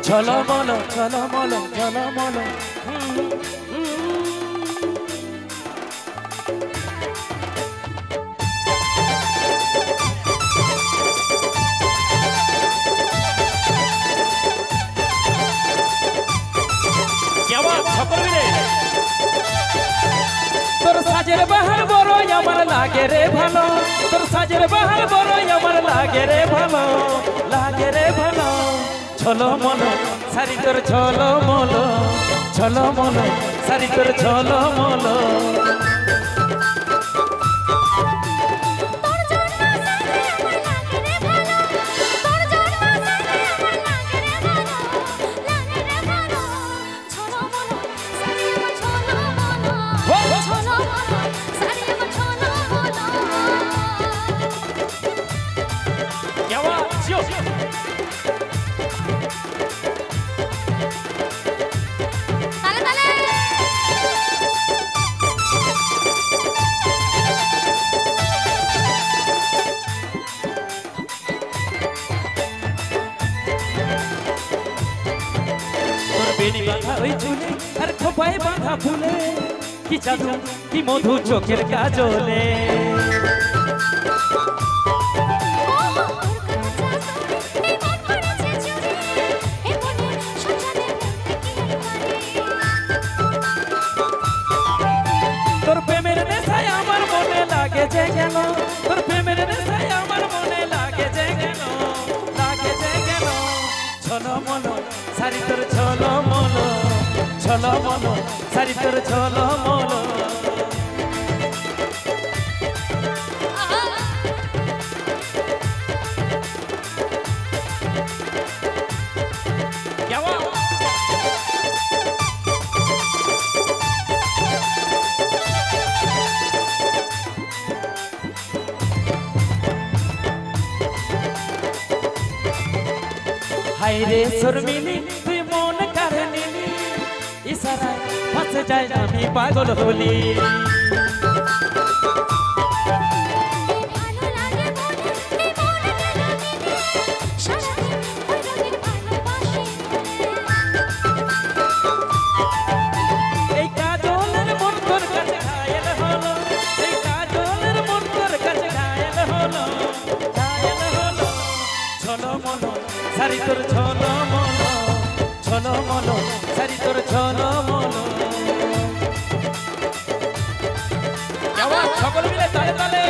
ঝলমল ঝলমল ঝলমল তোর সাজের বাহার বড় আমার লাগে রে ভালো তোর সাজের বাহার বড় আমার লাগে রে ভালো ঝলমল সারি তোর ঝলমল সারি তোর ঝলমল বেনি বাঁধা ওই চুলে আর খোপায় বাঁধা ফুলে কি জাদু কি মধু চোখের কাজলে তোর প্রেমের নেশায় আমার মনে লাগে যে গেল তোর প্রেমের নেশায় আমার মনে লাগে যে গেল ঝলমল সারি তোর ঝলমল সারি তোর ঝলমল হায় রে শর্মিলি তুই মন কারে নিলি ইশারায় ফাঁসে যায় আমি পাগল হলি এই কাজলের মন তোর কাছে ঘায়েল হলো এই কাজলের মন তোর কাছে ঘায়েল হলো ঝলমল সারি তোর ঝলমল সারি তোর ঝলমল সকল মিলে তালে তালে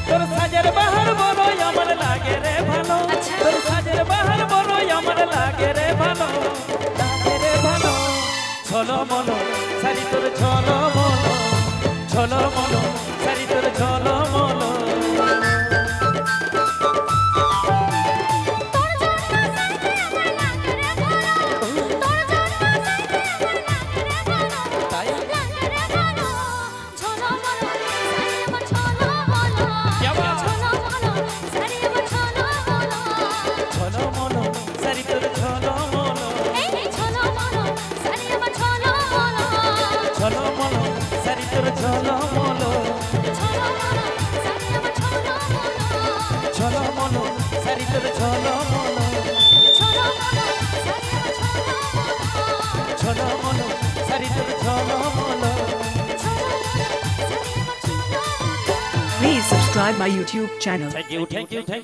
তোর সাজের বাহার বড় আমার লাগে রে ভালো তোর সাজের বাহার বড় আমার লাগে রে ভালো ঝলমল সারি তোর ঝলমল সারি তোর ঝলমল ঝলমল সারি তোর ঝলমল সারি তোর ঝলমল সারি তোর ঝলমল Please subscribe my YouTube channel. Thank you.